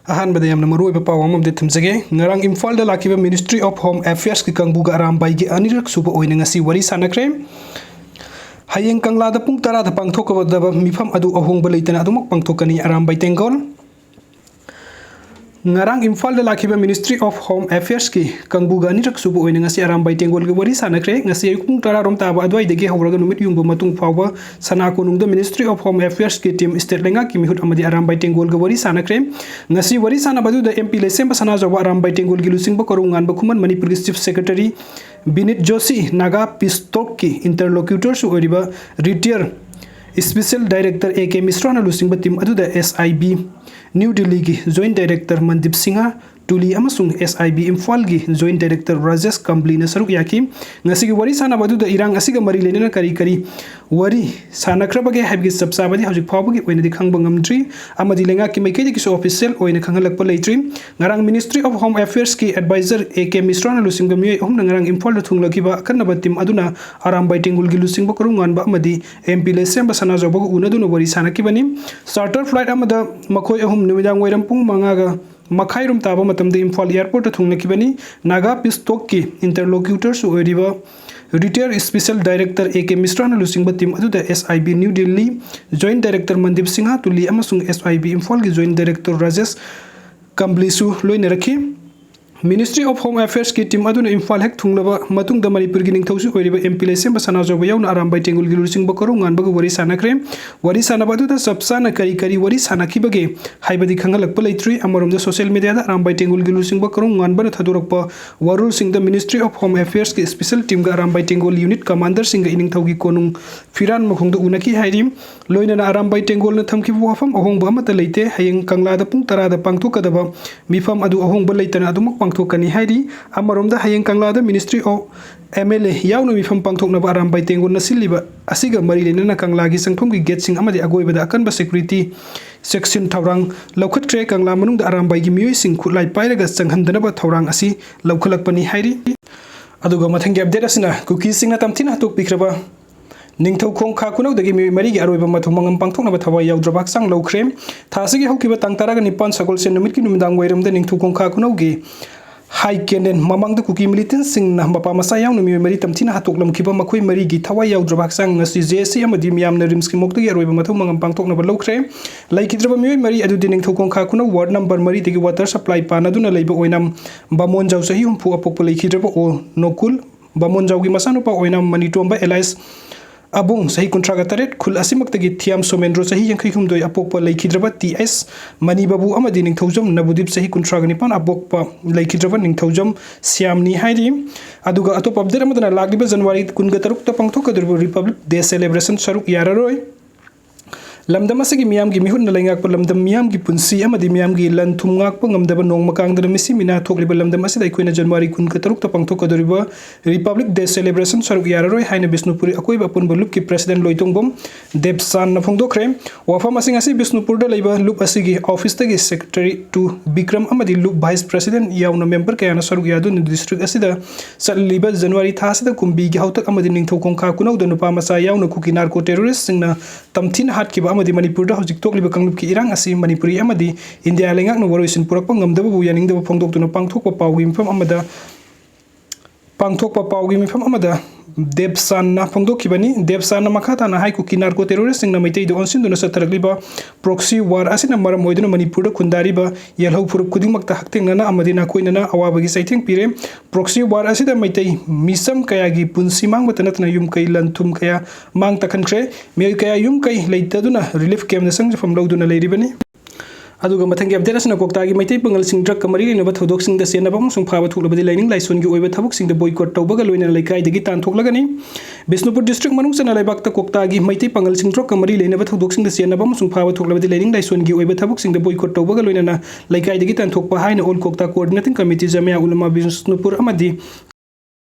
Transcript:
अहानबदे यामना मरुइबा pav अममदे थमजगे ngarang Imphal da lakiba Ministry of Home Affairs ki Kangbuga Aniraksuba Oina Ngasi Wari Sannakhre hayeng kangla da pung 10 da pangthokabadaba mifam adu ahongba leitana adumok pangthokani arambai tengol ngarang Imphal da lakiba Ministry of Home Affairs ki Kangbuga Aniraksuba Oina Ngasi arambai tengol ge Wari Sannakhre ngasi ayuk pung 10 rom taba adwai dege hawraga numit yungba matung fawba sanakonung da Ministry of Home Affairs ki team state lenga ki mihut amadi arambai tengol ge Wari Sannakhre ngasi Wari Sanabadu da MP lesem basana jawa arambai tengol gi lusing ba korungan ba kuman manipuri chief secretary Binit Joshi Naga Pistok ki interlocutor su oriba retired Special Director AK Misrana lusing ba team adu da SIB New Delhi ki Joint Director Mandip Singha Tuli amasung SIB Imphal gi Joint Director Rajesh Kambli na saruk yaki ngasi gi Wari Sanabadu da irang asiga mari lenena kari Wari Sannakhre bage habgi sabsabadi hawjik phawbagi oina di khangba ngamdri amadi lenga ki maikei ki so official oina khangalak pa leitri ngarang Ministry of Home Affairs ki advisor AK Misrana lusing ga mioi hom ngarang Imphal da thunglakiba kanaba team aduna arambai tengul gi lusing ba korungan ba amadi MP lesem ba sana jobagu unaduna Wari Sanakibani charter flight amada makhoi ahum numidang wairam pung mangaga Makhairum taba matamde Imphal airport thunglakibani Naga Pistok ki interlocutor su oriba retired Special Director AK Misrana lusing ba team adu da SIB New Delhi Joint Director Mandip Singha Tuli amasung SIB Imphal ki Joint Director Rajesh Kambli su loina rakhi Ministry of Home Affairs ki team aduna Imphal hek thunglaba matung da manipur gi ningthausu oiriba MP lesem basana joba yauna arambai tengul gi lusing ba korungan ba Wari Sannakhre Wari Sanabadu da sabsana kari Wari Sanakibage haibadi khangalak pa leitri amarom da social media da arambai tengul gi lusing ba korungan ba thadurakpa warul sing da Ministry of Home Affairs ki special team ga arambai tengul unit commander sing ga iningthau gi konung firan makhong da unaki hairim loina na arambai tengul na thamki wafam ahong ba mata leite hayeng kangla da pung 10 da pangthokadaba mifam adu ahong ba leitana adumok pangthokani hairi amarom da hayeng kangla da Ministry of MLA yauna mifam pangthokna ba arambai tengul na siliba asiga mari lenana kangla gi sangthom gi gate sing amadi agoi ba da akan ba security section thawrang laukat tre kangla manung da arambai gi mioi sing khulai pairaga changhandana ba thawrang asi laukhalak pani hairi aduga mathangi update asina cookies sing na tamthina tok pikraba Ningthau khong kha kunau dagi mi mari gi aroiba mathum mangam pangthokna ba thawai yaudrabak sang lokhrem thasigi haukiba tangtara ga nipan sagol sen numit ki numidang wairam da ningthau khong kha kunau gi hai kenen mamang da kuki militant sing na mapa masa yaung mi mari tamthina hatoklam khiba makhoi mari gi thawai yaudrabak sang ngasi JC amadi miyam na rims ki mokta gi aroiba mathum mangam pangthokna ba lokhrem laikidraba mi mari adu di ningthau khong kha kunau ward number mari digi water supply panaduna leiba oinam bamon jaw sahi humpu apok pa laikidraba o nokul bamon jaw gi masanu pa oinam manitomba elias Abung sahi kontraga taret khul asimak tagi thiam somendro sahi yang khikum doi apokpa laikhidraba TS mani babu amadi ningthaujam nabudip sahi kontraga nipan apokpa laikhidraba ningthaujam siamni hairi aduga atop update amadana lagliba January 13 ta pangthokadurba Republic Day celebration saruk yararoi lamdam asigi miyam gi mihun na laingak pa lamdam miyam gi punsi amadi miyam gi lan thumngak pa ngamdaba nong makang da misi mina thokliba lamdam asida ikoina January 13 ta pangthokaduriba Republic Day celebration saruk yararoi haina Bisnupuri akoiba punba lup ki President Loitongbom Debsan na phongdokre wafam asing asi Bisnupur da leiba lup asigi office tagi secretary to Bikram amadi lup vice president yauna member kayana saruk yadu ni district asida saliba January tha asida kumbi gi hautak amadi ningthau kongkha kunau da nupa masa yauna kuki narco terrorist singna tamthin hat ki amadi Manipur da hojik tokliba kanglup ki irang asi Manipuri amadi India lengak no woroisin purakpa ngamdaba bu yaningdaba phongdoktuna pangthokpa pawgi mifam amada pangthokpa pawgi mifam amada Debsan na phongdokkibani Debsan na makhata na haiku ki narco terrorist sing na maitei do onsin duna satharagliba proxy war asina maram oiduna Manipur da khundariba yelhau phurup khudingmak ta hakteng na amadi na koinana awabagi saitheng pire proxy war asida maitei misam kaya gi punsi mang batanatna yum kai lanthum kaya mang takhankhre me kaya yum kai leitaduna relief camp na sang fam loduna leiribani aduga mathangi update asina koktagi maitai pangal sing drug kamari ne ba thodok sing da sena bam sung phaba thulabadi lining laison gi oiba thabuk sing da boycott tawbaga loina laikai dagi tan thoklagani Bisnupur district manung sana laibak ta koktagi maitai pangal sing drug kamari lena ba thodok sing da sena bam sung phaba thulabadi lining laison gi oiba thabuk sing da boycott tawbaga loina na laikai dagi tan thokpa haina ol kokta coordinating committee jamia ulama Bisnupur amadi